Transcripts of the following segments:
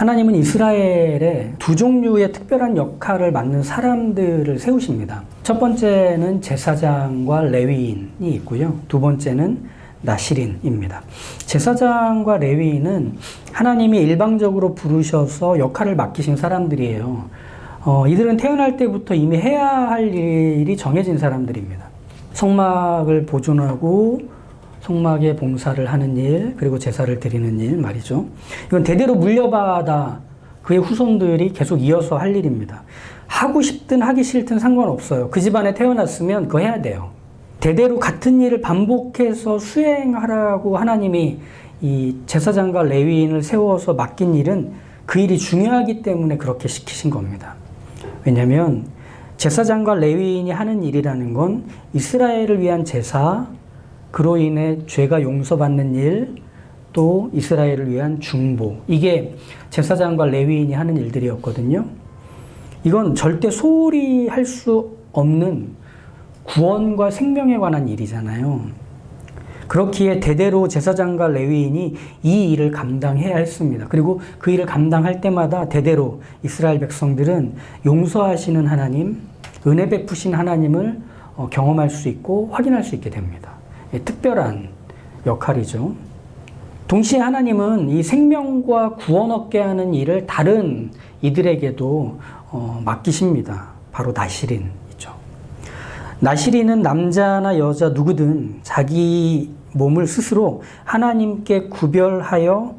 하나님은 이스라엘에 두 종류의 특별한 역할을 맡는 사람들을 세우십니다. 첫 번째는 제사장과 레위인이 있고요. 두 번째는 나시린입니다. 제사장과 레위인은 하나님이 일방적으로 부르셔서 역할을 맡기신 사람들이에요. 이들은 태어날 때부터 이미 해야 할 일이 정해진 사람들입니다. 성막을 보존하고 성막에 봉사를 하는 일, 그리고 제사를 드리는 일 말이죠. 이건 대대로 물려받아 그의 후손들이 계속 이어서 할 일입니다. 하고 싶든 하기 싫든 상관없어요. 그 집안에 태어났으면 그거 해야 돼요. 대대로 같은 일을 반복해서 수행하라고 하나님이 이 제사장과 레위인을 세워서 맡긴 일은 그 일이 중요하기 때문에 그렇게 시키신 겁니다. 왜냐하면 제사장과 레위인이 하는 일이라는 건 이스라엘을 위한 제사, 그로 인해 죄가 용서받는 일, 또 이스라엘을 위한 중보. 이게 제사장과 레위인이 하는 일들이었거든요. 이건 절대 소홀히 할 수 없는 구원과 생명에 관한 일이잖아요. 그렇기에 대대로 제사장과 레위인이 이 일을 감당해야 했습니다. 그리고 그 일을 감당할 때마다 대대로 이스라엘 백성들은 용서하시는 하나님, 은혜 베푸신 하나님을 경험할 수 있고 확인할 수 있게 됩니다. 특별한 역할이죠. 동시에 하나님은 이 생명과 구원 얻게 하는 일을 다른 이들에게도 맡기십니다. 바로 나시린이죠. 나시린은 남자나 여자 누구든 자기 몸을 스스로 하나님께 구별하여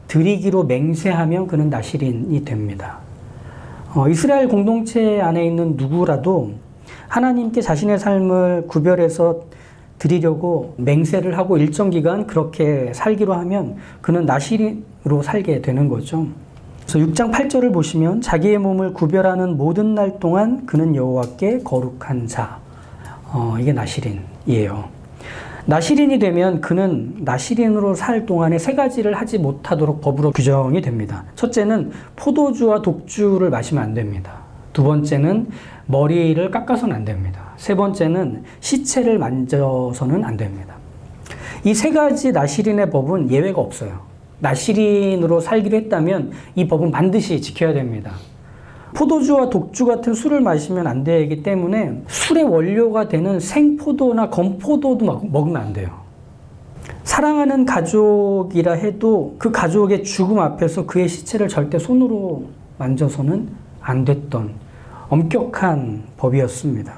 드리기로 맹세하면 그는 나시린이 됩니다. 이스라엘 공동체 안에 있는 누구라도 하나님께 자신의 삶을 구별해서 드리려고 맹세를 하고 일정 기간 그렇게 살기로 하면 그는 나시린으로 살게 되는 거죠. 그래서 6장 8절을 보시면 자기의 몸을 구별하는 모든 날 동안 그는 여호와께 거룩한 자. 이게 나시린이에요. 나시린이 되면 그는 나시린으로 살 동안에 세 가지를 하지 못하도록 법으로 규정이 됩니다. 첫째는 포도주와 독주를 마시면 안 됩니다. 두 번째는 머리를 깎아서는 안 됩니다. 세 번째는 시체를 만져서는 안 됩니다. 이 세 가지 나시린의 법은 예외가 없어요. 나시린으로 살기로 했다면 이 법은 반드시 지켜야 됩니다. 포도주와 독주 같은 술을 마시면 안 되기 때문에 술의 원료가 되는 생포도나 건포도도 먹으면 안 돼요. 사랑하는 가족이라 해도 그 가족의 죽음 앞에서 그의 시체를 절대 손으로 만져서는 안 됐던 엄격한 법이었습니다.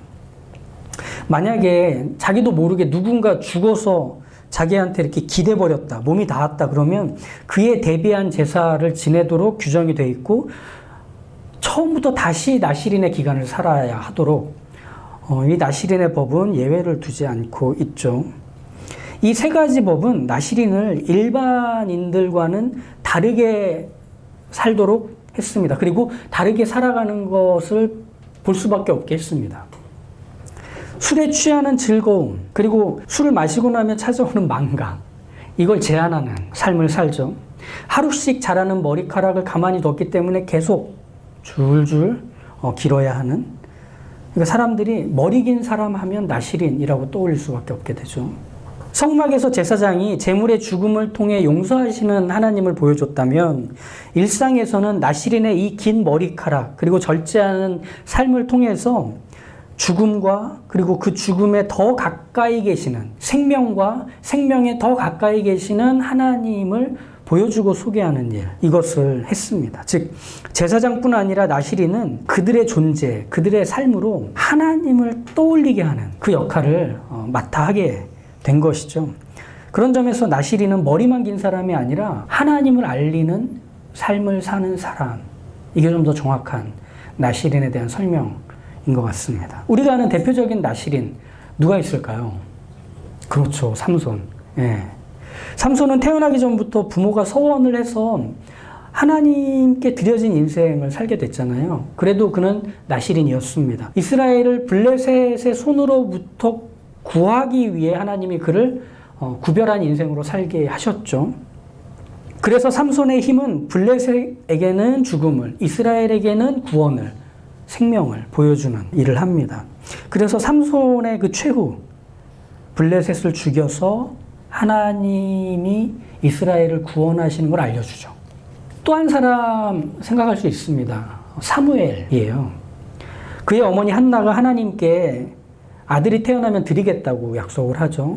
만약에 자기도 모르게 누군가 죽어서 자기한테 이렇게 기대버렸다, 몸이 닿았다 그러면 그에 대비한 제사를 지내도록 규정이 되어 있고 처음부터 다시 나시린의 기간을 살아야 하도록 이 나시린의 법은 예외를 두지 않고 있죠. 이 세 가지 법은 나시린을 일반인들과는 다르게 살도록 했습니다. 그리고 다르게 살아가는 것을 볼 수밖에 없게 했습니다. 술에 취하는 즐거움, 그리고 술을 마시고 나면 찾아오는 망각, 이걸 제한하는 삶을 살죠. 하루씩 자라는 머리카락을 가만히 뒀기 때문에 계속 줄줄 길어야 하는, 그러니까 사람들이 머리 긴 사람 하면 나시린이라고 떠올릴 수밖에 없게 되죠. 성막에서 제사장이 제물의 죽음을 통해 용서하시는 하나님을 보여줬다면 일상에서는 나시린의 이 긴 머리카락 그리고 절제하는 삶을 통해서 죽음과 그리고 그 죽음에 더 가까이 계시는 생명과 생명에 더 가까이 계시는 하나님을 보여주고 소개하는 일, 이것을 했습니다. 즉 제사장뿐 아니라 나시린은 그들의 존재, 그들의 삶으로 하나님을 떠올리게 하는 그 역할을 맡아 하게 된 것이죠. 그런 점에서 나시린은 머리만 긴 사람이 아니라 하나님을 알리는 삶을 사는 사람, 이게 좀 더 정확한 나시린에 대한 설명인 것 같습니다. 우리가 아는 대표적인 나시린 누가 있을까요? 그렇죠, 삼손. 예. 삼손은 태어나기 전부터 부모가 서원을 해서 하나님께 드려진 인생을 살게 됐잖아요. 그래도 그는 나시린이었습니다. 이스라엘을 블레셋의 손으로부터 구하기 위해 하나님이 그를 구별한 인생으로 살게 하셨죠. 그래서 삼손의 힘은 블레셋에게는 죽음을, 이스라엘에게는 구원을, 생명을 보여주는 일을 합니다. 그래서 삼손의 그 최후, 블레셋을 죽여서 하나님이 이스라엘을 구원하시는 걸 알려주죠. 또 한 사람 생각할 수 있습니다. 사무엘이에요. 그의 어머니 한나가 하나님께 아들이 태어나면 드리겠다고 약속을 하죠.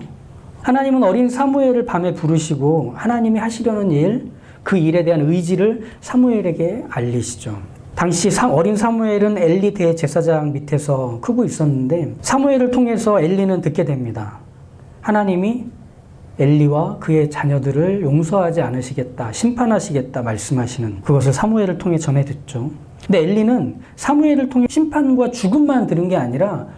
하나님은 어린 사무엘을 밤에 부르시고 하나님이 하시려는 일, 그 일에 대한 의지를 사무엘에게 알리시죠. 당시 어린 사무엘은 엘리 대제사장 밑에서 크고 있었는데 사무엘을 통해서 엘리는 듣게 됩니다. 하나님이 엘리와 그의 자녀들을 용서하지 않으시겠다, 심판하시겠다 말씀하시는 그것을 사무엘을 통해 전해 듣죠. 근데 엘리는 사무엘을 통해 심판과 죽음만 들은 게 아니라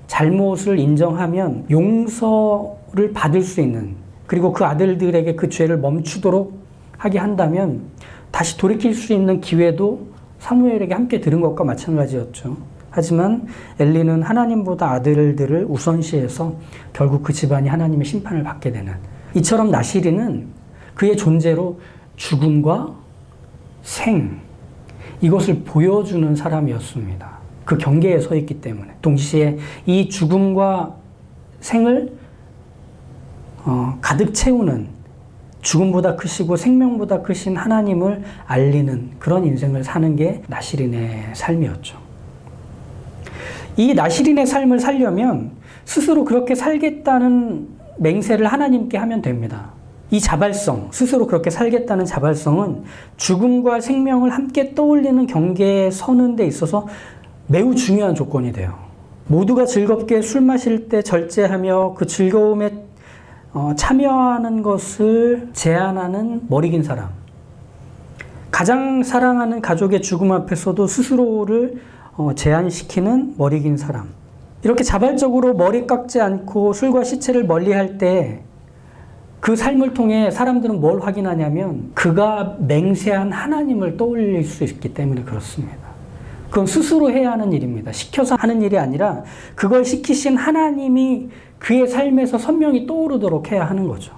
잘못을 인정하면 용서를 받을 수 있는, 그리고 그 아들들에게 그 죄를 멈추도록 하게 한다면 다시 돌이킬 수 있는 기회도 사무엘에게 함께 들은 것과 마찬가지였죠. 하지만 엘리는 하나님보다 아들들을 우선시해서 결국 그 집안이 하나님의 심판을 받게 되는, 이처럼 나시리는 그의 존재로 죽음과 생, 이것을 보여주는 사람이었습니다. 그 경계에 서 있기 때문에 동시에 이 죽음과 생을 가득 채우는, 죽음보다 크시고 생명보다 크신 하나님을 알리는 그런 인생을 사는 게 나시린의 삶이었죠. 이 나시린의 삶을 살려면 스스로 그렇게 살겠다는 맹세를 하나님께 하면 됩니다. 이 자발성, 스스로 그렇게 살겠다는 자발성은 죽음과 생명을 함께 떠올리는 경계에 서는 데 있어서 매우 중요한 조건이 돼요. 모두가 즐겁게 술 마실 때 절제하며 그 즐거움에 참여하는 것을 제한하는 머리 긴 사람. 가장 사랑하는 가족의 죽음 앞에서도 스스로를 제한시키는 머리 긴 사람. 이렇게 자발적으로 머리 깎지 않고 술과 시체를 멀리할 때 그 삶을 통해 사람들은 뭘 확인하냐면 그가 맹세한 하나님을 떠올릴 수 있기 때문에 그렇습니다. 그건 스스로 해야 하는 일입니다. 시켜서 하는 일이 아니라 그걸 시키신 하나님이 그의 삶에서 선명히 떠오르도록 해야 하는 거죠.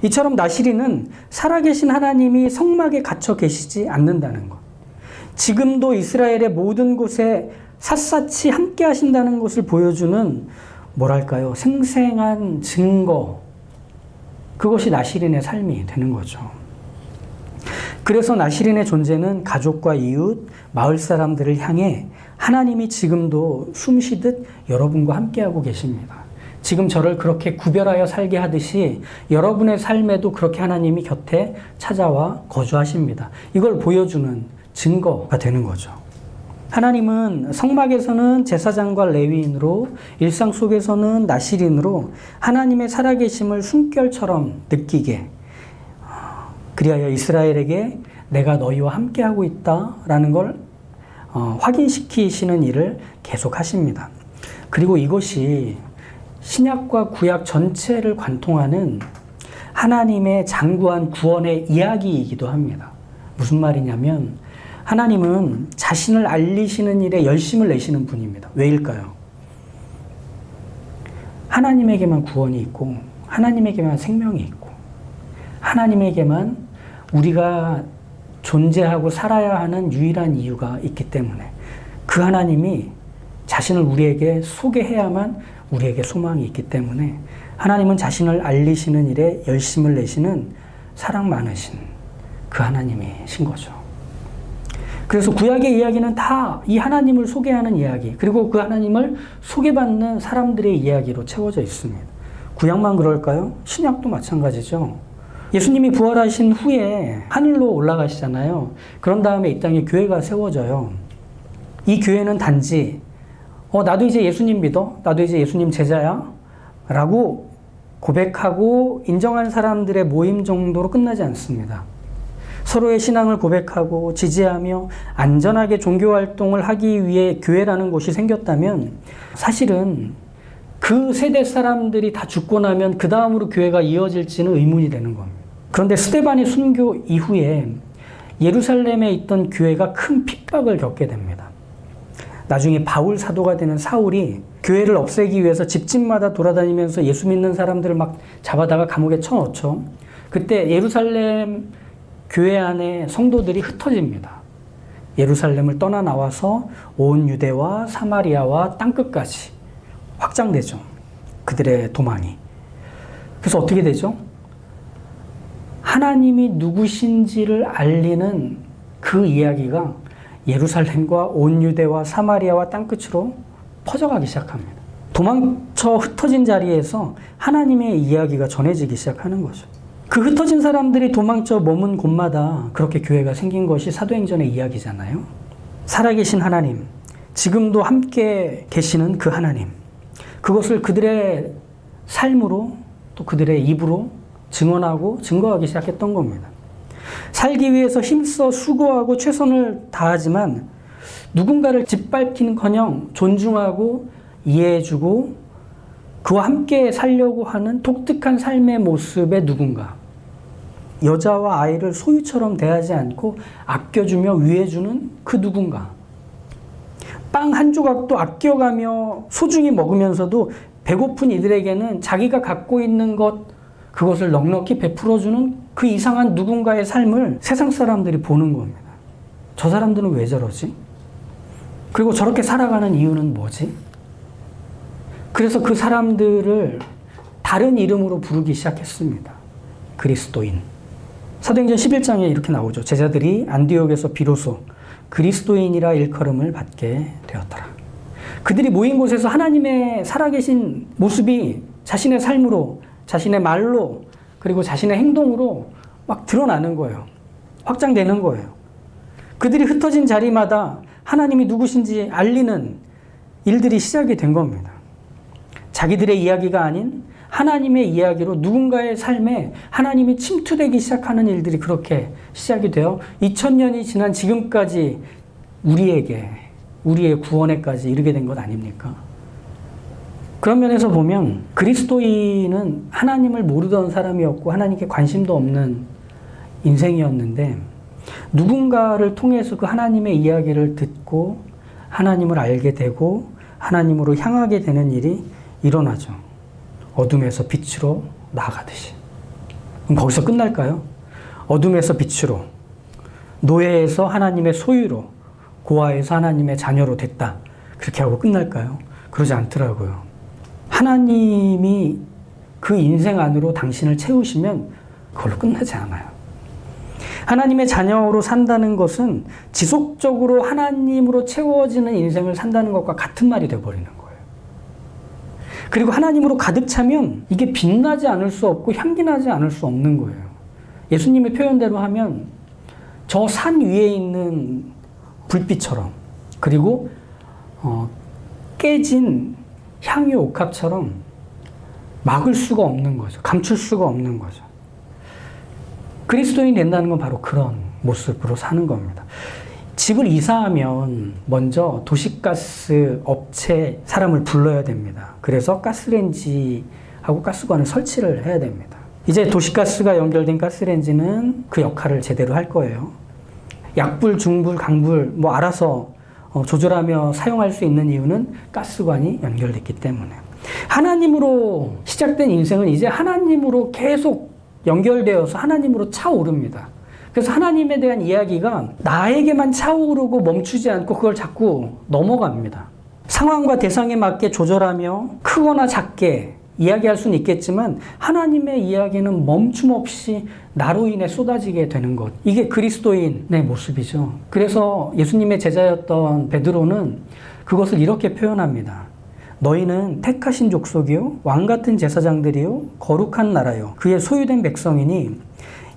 이처럼 나시린은 살아계신 하나님이 성막에 갇혀 계시지 않는다는 것, 지금도 이스라엘의 모든 곳에 샅샅이 함께 하신다는 것을 보여주는 뭐랄까요, 생생한 증거, 그것이 나시린의 삶이 되는 거죠. 그래서 나시린의 존재는 가족과 이웃, 마을 사람들을 향해 하나님이 지금도 숨쉬듯 여러분과 함께하고 계십니다. 지금 저를 그렇게 구별하여 살게 하듯이 여러분의 삶에도 그렇게 하나님이 곁에 찾아와 거주하십니다. 이걸 보여주는 증거가 되는 거죠. 하나님은 성막에서는 제사장과 레위인으로, 일상 속에서는 나시린으로 하나님의 살아계심을 숨결처럼 느끼게, 그리하여 이스라엘에게 내가 너희와 함께하고 있다라는 걸 확인시키시는 일을 계속하십니다. 그리고 이것이 신약과 구약 전체를 관통하는 하나님의 장구한 구원의 이야기이기도 합니다. 무슨 말이냐면 하나님은 자신을 알리시는 일에 열심을 내시는 분입니다. 왜일까요? 하나님에게만 구원이 있고 하나님에게만 생명이 있고 하나님에게만 우리가 존재하고 살아야 하는 유일한 이유가 있기 때문에 그 하나님이 자신을 우리에게 소개해야만 우리에게 소망이 있기 때문에 하나님은 자신을 알리시는 일에 열심을 내시는 사랑 많으신 그 하나님이신 거죠. 그래서 구약의 이야기는 다 이 하나님을 소개하는 이야기, 그리고 그 하나님을 소개받는 사람들의 이야기로 채워져 있습니다. 구약만 그럴까요? 신약도 마찬가지죠. 예수님이 부활하신 후에 하늘로 올라가시잖아요. 그런 다음에 이 땅에 교회가 세워져요. 이 교회는 단지 나도 이제 예수님 믿어, 나도 이제 예수님 제자야 라고 고백하고 인정한 사람들의 모임 정도로 끝나지 않습니다. 서로의 신앙을 고백하고 지지하며 안전하게 종교활동을 하기 위해 교회라는 곳이 생겼다면 사실은 그 세대 사람들이 다 죽고 나면 그 다음으로 교회가 이어질지는 의문이 되는 겁니다. 그런데 스데반의 순교 이후에 예루살렘에 있던 교회가 큰 핍박을 겪게 됩니다. 나중에 바울 사도가 되는 사울이 교회를 없애기 위해서 집집마다 돌아다니면서 예수 믿는 사람들을 막 잡아다가 감옥에 쳐넣죠. 그때 예루살렘 교회 안에 성도들이 흩어집니다. 예루살렘을 떠나 나와서 온 유대와 사마리아와 땅끝까지 확장되죠. 그들의 도망이. 그래서 어떻게 되죠? 하나님이 누구신지를 알리는 그 이야기가 예루살렘과 온 유대와 사마리아와 땅끝으로 퍼져가기 시작합니다. 도망쳐 흩어진 자리에서 하나님의 이야기가 전해지기 시작하는 거죠. 그 흩어진 사람들이 도망쳐 머문 곳마다 그렇게 교회가 생긴 것이 사도행전의 이야기잖아요. 살아계신 하나님, 지금도 함께 계시는 그 하나님, 그것을 그들의 삶으로 또 그들의 입으로 증언하고 증거하기 시작했던 겁니다. 살기 위해서 힘써 수고하고 최선을 다하지만 누군가를 짓밟기는커녕 존중하고 이해해주고 그와 함께 살려고 하는 독특한 삶의 모습의 누군가, 여자와 아이를 소유처럼 대하지 않고 아껴주며 위해주는 그 누군가, 빵 한 조각도 아껴가며 소중히 먹으면서도 배고픈 이들에게는 자기가 갖고 있는 것, 그것을 넉넉히 베풀어주는 그 이상한 누군가의 삶을 세상 사람들이 보는 겁니다. 저 사람들은 왜 저러지? 그리고 저렇게 살아가는 이유는 뭐지? 그래서 그 사람들을 다른 이름으로 부르기 시작했습니다. 그리스도인. 사도행전 11장에 이렇게 나오죠. 제자들이 안디옥에서 비로소 그리스도인이라 일컬음을 받게 되었더라. 그들이 모인 곳에서 하나님의 살아계신 모습이 자신의 삶으로, 자신의 말로, 그리고 자신의 행동으로 막 드러나는 거예요. 확장되는 거예요. 그들이 흩어진 자리마다 하나님이 누구신지 알리는 일들이 시작이 된 겁니다. 자기들의 이야기가 아닌 하나님의 이야기로 누군가의 삶에 하나님이 침투되기 시작하는 일들이 그렇게 시작이 되어 2000년이 지난 지금까지 우리에게, 우리의 구원에까지 이르게 된 것 아닙니까? 그런 면에서 보면 그리스도인은 하나님을 모르던 사람이었고 하나님께 관심도 없는 인생이었는데, 누군가를 통해서 그 하나님의 이야기를 듣고 하나님을 알게 되고 하나님으로 향하게 되는 일이 일어나죠. 어둠에서 빛으로 나아가듯이. 그럼 거기서 끝날까요? 어둠에서 빛으로, 노예에서 하나님의 소유로, 고아에서 하나님의 자녀로 됐다, 그렇게 하고 끝날까요? 그러지 않더라고요. 하나님이 그 인생 안으로 당신을 채우시면 그걸로 끝나지 않아요. 하나님의 자녀로 산다는 것은 지속적으로 하나님으로 채워지는 인생을 산다는 것과 같은 말이 되어버리는 거예요. 그리고 하나님으로 가득 차면 이게 빛나지 않을 수 없고 향기나지 않을 수 없는 거예요. 예수님의 표현대로 하면 저 산 위에 있는 불빛처럼, 그리고 깨진 향유 옥합처럼 막을 수가 없는 거죠. 감출 수가 없는 거죠. 그리스도인이 된다는 건 바로 그런 모습으로 사는 겁니다. 집을 이사하면 먼저 도시가스 업체 사람을 불러야 됩니다. 그래서 가스레인지하고 가스관을 설치를 해야 됩니다. 이제 도시가스가 연결된 가스레인지는 그 역할을 제대로 할 거예요. 약불, 중불, 강불 뭐 알아서 조절하며 사용할 수 있는 이유는 가스관이 연결됐기 때문에. 하나님으로 시작된 인생은 이제 하나님으로 계속 연결되어서 하나님으로 차오릅니다. 그래서 하나님에 대한 이야기가 나에게만 차오르고 멈추지 않고 그걸 자꾸 넘어갑니다. 상황과 대상에 맞게 조절하며 크거나 작게 이야기할 수는 있겠지만 하나님의 이야기는 멈춤 없이 나로 인해 쏟아지게 되는 것. 이게 그리스도인의 모습이죠. 그래서 예수님의 제자였던 베드로는 그것을 이렇게 표현합니다. 너희는 택하신 족속이요, 왕같은 제사장들이요, 거룩한 나라요, 그의 소유된 백성이니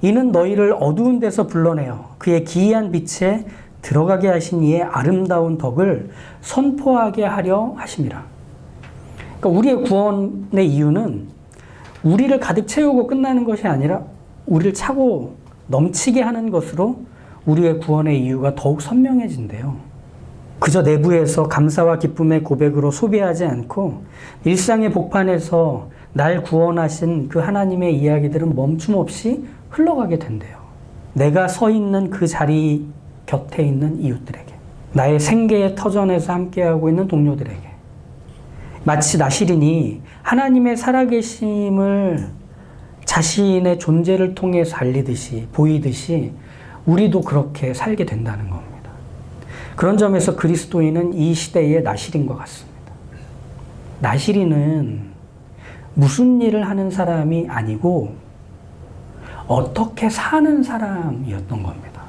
이는 너희를 어두운 데서 불러내어 그의 기이한 빛에 들어가게 하신 이의 아름다운 덕을 선포하게 하려 하심이라. 그러니까 우리의 구원의 이유는 우리를 가득 채우고 끝나는 것이 아니라 우리를 차고 넘치게 하는 것으로 우리의 구원의 이유가 더욱 선명해진대요. 그저 내부에서 감사와 기쁨의 고백으로 소비하지 않고 일상의 복판에서 날 구원하신 그 하나님의 이야기들은 멈춤 없이 흘러가게 된대요. 내가 서 있는 그 자리 곁에 있는 이웃들에게, 나의 생계의 터전에서 함께하고 있는 동료들에게, 마치 나시린이 하나님의 살아계심을 자신의 존재를 통해서 알리듯이, 보이듯이 우리도 그렇게 살게 된다는 겁니다. 그런 점에서 그리스도인은 이 시대의 나시린과 같습니다. 나시린은 무슨 일을 하는 사람이 아니고 어떻게 사는 사람이었던 겁니다.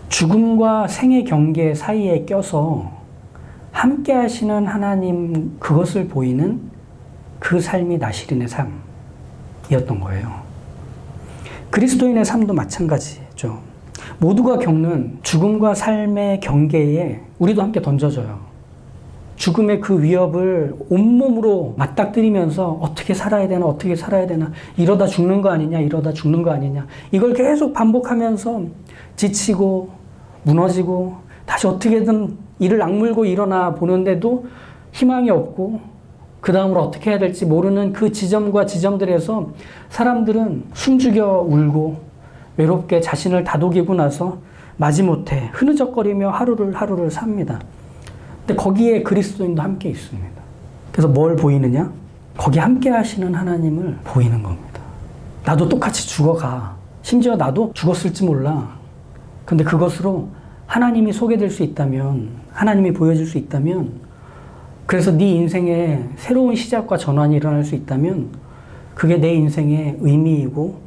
죽음과 생의 경계 사이에 껴서 함께 하시는 하나님 그것을 보이는 그 삶이 나시린의 삶이었던 거예요. 그리스도인의 삶도 마찬가지죠. 모두가 겪는 죽음과 삶의 경계에 우리도 함께 던져져요. 죽음의 그 위협을 온몸으로 맞닥뜨리면서 어떻게 살아야 되나, 어떻게 살아야 되나, 이러다 죽는 거 아니냐, 이러다 죽는 거 아니냐, 이걸 계속 반복하면서 지치고 무너지고 다시 어떻게든 이를 악물고 일어나 보는데도 희망이 없고 그 다음으로 어떻게 해야 될지 모르는 그 지점과 지점들에서 사람들은 숨죽여 울고 외롭게 자신을 다독이고 나서 마지못해 흐느적거리며 하루를 삽니다. 근데 거기에 그리스도인도 함께 있습니다. 그래서 뭘 보이느냐? 거기 함께 하시는 하나님을 보이는 겁니다. 나도 똑같이 죽어가. 심지어 나도 죽었을지 몰라. 근데 그것으로 하나님이 소개될 수 있다면, 하나님이 보여질 수 있다면, 그래서 네 인생에 새로운 시작과 전환이 일어날 수 있다면 그게 내 인생의 의미이고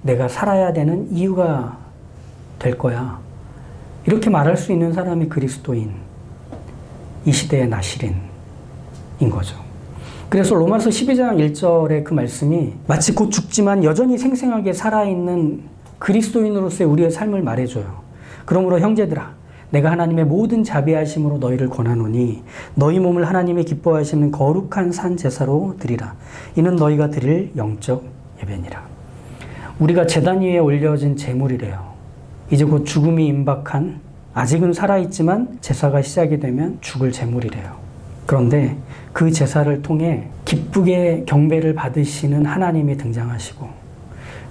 내가 살아야 되는 이유가 될 거야. 이렇게 말할 수 있는 사람이 그리스도인, 이 시대의 나시린인 거죠. 그래서 로마서 12장 1절의 그 말씀이 마치 곧 죽지만 여전히 생생하게 살아있는 그리스도인으로서의 우리의 삶을 말해줘요. 그러므로 형제들아, 내가 하나님의 모든 자비하심으로 너희를 권하노니 너희 몸을 하나님의 기뻐하시는 거룩한 산 제사로 드리라. 이는 너희가 드릴 영적 예배니라. 우리가 제단 위에 올려진 제물이래요. 이제 곧 죽음이 임박한, 아직은 살아있지만 제사가 시작이 되면 죽을 제물이래요. 그런데 그 제사를 통해 기쁘게 경배를 받으시는 하나님이 등장하시고,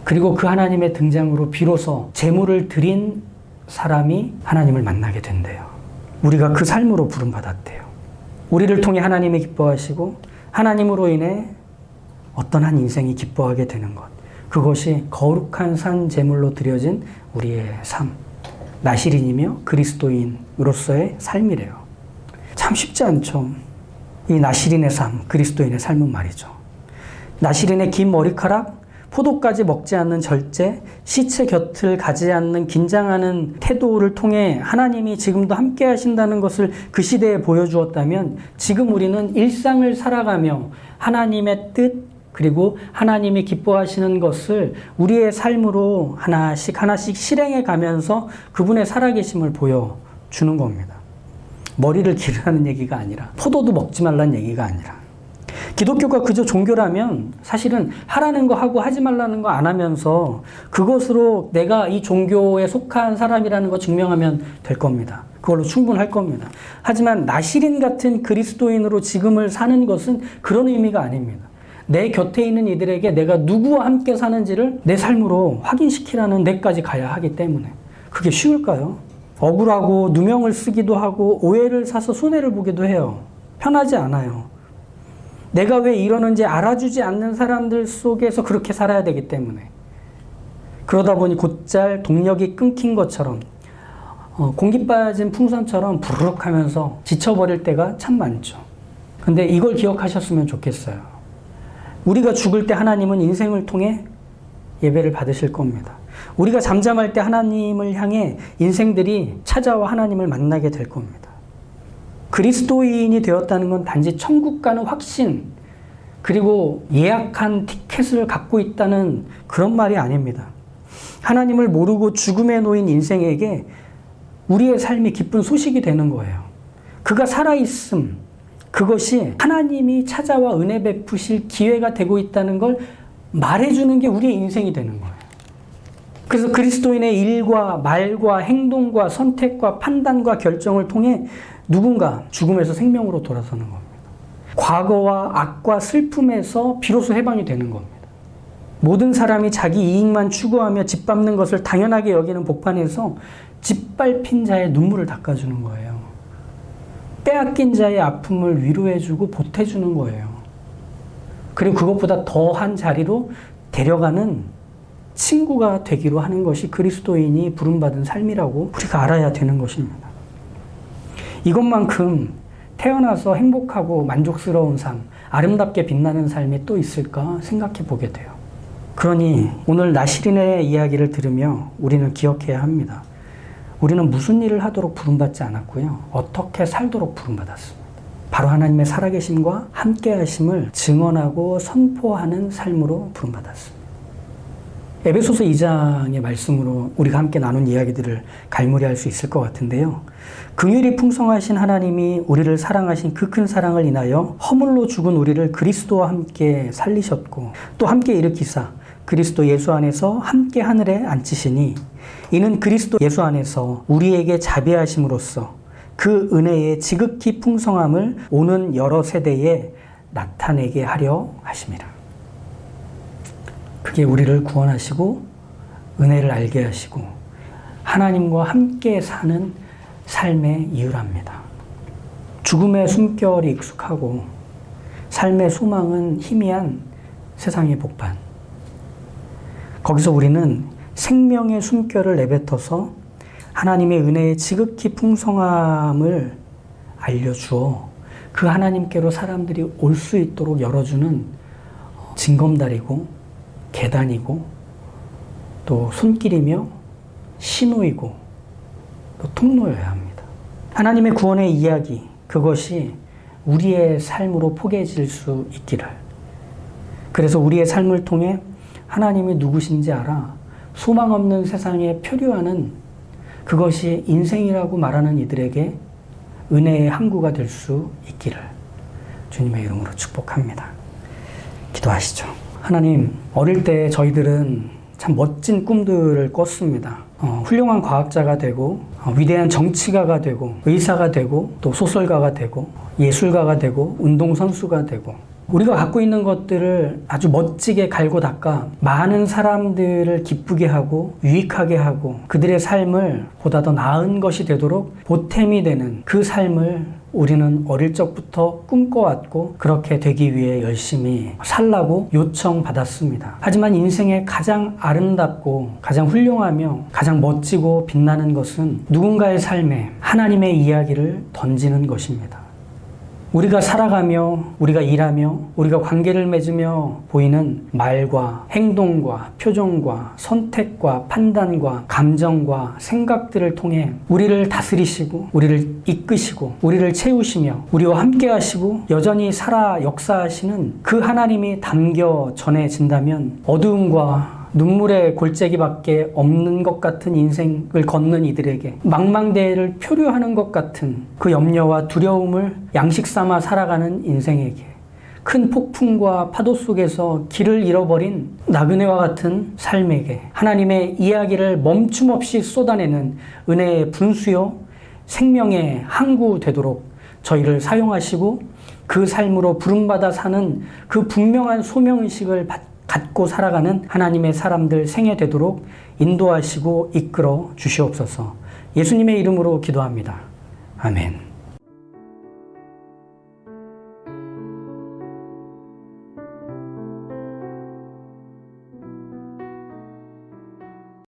그리고 그 하나님의 등장으로 비로소 제물을 드린 사람이 하나님을 만나게 된대요. 우리가 그 삶으로 부름받았대요. 우리를 통해 하나님이 기뻐하시고 하나님으로 인해 어떤 한 인생이 기뻐하게 되는 것, 그것이 거룩한 산 제물로 드려진 우리의 삶, 나시린이며 그리스도인으로서의 삶이래요. 참 쉽지 않죠. 이 나시린의 삶, 그리스도인의 삶은 말이죠. 나시린의 긴 머리카락, 포도까지 먹지 않는 절제, 시체 곁을 가지 않는 긴장하는 태도를 통해 하나님이 지금도 함께 하신다는 것을 그 시대에 보여주었다면, 지금 우리는 일상을 살아가며 하나님의 뜻, 그리고 하나님이 기뻐하시는 것을 우리의 삶으로 하나씩 실행해 가면서 그분의 살아계심을 보여주는 겁니다. 머리를 기르라는 얘기가 아니라, 포도도 먹지 말라는 얘기가 아니라, 기독교가 그저 종교라면 사실은 하라는 거 하고 하지 말라는 거 안 하면서 그것으로 내가 이 종교에 속한 사람이라는 거 증명하면 될 겁니다. 그걸로 충분할 겁니다. 하지만 나시린 같은 그리스도인으로 지금을 사는 것은 그런 의미가 아닙니다. 내 곁에 있는 이들에게 내가 누구와 함께 사는지를 내 삶으로 확인시키라는 데까지 가야 하기 때문에. 그게 쉬울까요? 억울하고 누명을 쓰기도 하고 오해를 사서 손해를 보기도 해요. 편하지 않아요. 내가 왜 이러는지 알아주지 않는 사람들 속에서 그렇게 살아야 되기 때문에. 그러다 보니 곧잘 동력이 끊긴 것처럼, 공기 빠진 풍선처럼 부르륵 하면서 지쳐버릴 때가 참 많죠. 근데 이걸 기억하셨으면 좋겠어요. 우리가 죽을 때 하나님은 인생을 통해 예배를 받으실 겁니다. 우리가 잠잠할 때 하나님을 향해 인생들이 찾아와 하나님을 만나게 될 겁니다. 그리스도인이 되었다는 건 단지 천국 가는 확신, 그리고 예약한 티켓을 갖고 있다는 그런 말이 아닙니다. 하나님을 모르고 죽음에 놓인 인생에게 우리의 삶이 기쁜 소식이 되는 거예요. 그가 살아있음, 그것이 하나님이 찾아와 은혜 베푸실 기회가 되고 있다는 걸 말해주는 게 우리의 인생이 되는 거예요. 그래서 그리스도인의 일과 말과 행동과 선택과 판단과 결정을 통해 누군가 죽음에서 생명으로 돌아서는 겁니다. 과거와 악과 슬픔에서 비로소 해방이 되는 겁니다. 모든 사람이 자기 이익만 추구하며 짓밟는 것을 당연하게 여기는 복판에서 짓밟힌 자의 눈물을 닦아주는 거예요. 빼앗긴 자의 아픔을 위로해주고 보태주는 거예요. 그리고 그것보다 더한 자리로 데려가는 친구가 되기로 하는 것이 그리스도인이 부름받은 삶이라고 우리가 알아야 되는 것입니다. 이것만큼 태어나서 행복하고 만족스러운 삶, 아름답게 빛나는 삶이 또 있을까 생각해 보게 돼요. 그러니 오늘 나시린의 이야기를 들으며 우리는 기억해야 합니다. 우리는 무슨 일을 하도록 부름받지 않았고요. 어떻게 살도록 부름받았습니다. 바로 하나님의 살아계심과 함께하심을 증언하고 선포하는 삶으로 부름받았습니다. 에베소서 2장의 말씀으로 우리가 함께 나눈 이야기들을 갈무리할 수 있을 것 같은데요. 긍휼이 풍성하신 하나님이 우리를 사랑하신 그 큰 사랑을 인하여 허물로 죽은 우리를 그리스도와 함께 살리셨고 또 함께 일으키사 그리스도 예수 안에서 함께 하늘에 앉히시니 이는 그리스도 예수 안에서 우리에게 자비하심으로써 그 은혜의 지극히 풍성함을 오는 여러 세대에 나타내게 하려 하심이라. 그게 우리를 구원하시고 은혜를 알게 하시고 하나님과 함께 사는 삶의 이유랍니다. 죽음의 숨결이 익숙하고 삶의 소망은 희미한 세상의 복판. 거기서 우리는 생명의 숨결을 내뱉어서 하나님의 은혜의 지극히 풍성함을 알려주어 그 하나님께로 사람들이 올 수 있도록 열어주는 징검다리고 계단이고 또 손길이며 신호이고 또 통로여야 합니다. 하나님의 구원의 이야기, 그것이 우리의 삶으로 포개질 수 있기를. 그래서 우리의 삶을 통해 하나님이 누구신지 알아 소망 없는 세상에 표류하는 그것이 인생이라고 말하는 이들에게 은혜의 항구가 될 수 있기를 주님의 이름으로 축복합니다. 기도하시죠. 하나님, 어릴 때 저희들은 참 멋진 꿈들을 꿨습니다. 훌륭한 과학자가 되고 위대한 정치가가 되고 의사가 되고 또 소설가가 되고 예술가가 되고 운동선수가 되고 우리가 갖고 있는 것들을 아주 멋지게 갈고 닦아 많은 사람들을 기쁘게 하고 유익하게 하고 그들의 삶을 보다 더 나은 것이 되도록 보탬이 되는 그 삶을 우리는 어릴 적부터 꿈꿔왔고 그렇게 되기 위해 열심히 살라고 요청받았습니다. 하지만 인생의 가장 아름답고 가장 훌륭하며 가장 멋지고 빛나는 것은 누군가의 삶에 하나님의 이야기를 던지는 것입니다. 우리가 살아가며 우리가 일하며 우리가 관계를 맺으며 보이는 말과 행동과 표정과 선택과 판단과 감정과 생각들을 통해 우리를 다스리시고 우리를 이끄시고 우리를 채우시며 우리와 함께 하시고 여전히 살아 역사하시는 그 하나님이 담겨 전해진다면 어두움과 눈물의 골짜기밖에 없는 것 같은 인생을 걷는 이들에게 망망대해를 표류하는 것 같은 그 염려와 두려움을 양식 삼아 살아가는 인생에게 큰 폭풍과 파도 속에서 길을 잃어버린 나그네와 같은 삶에게 하나님의 이야기를 멈춤 없이 쏟아내는 은혜의 분수요 생명의 항구 되도록 저희를 사용하시고 그 삶으로 부름받아 사는 그 분명한 소명의식을 갖고 살아가는 하나님의 사람들 생애 되도록 인도하시고 이끌어 주시옵소서. 예수님의 이름으로 기도합니다. 아멘.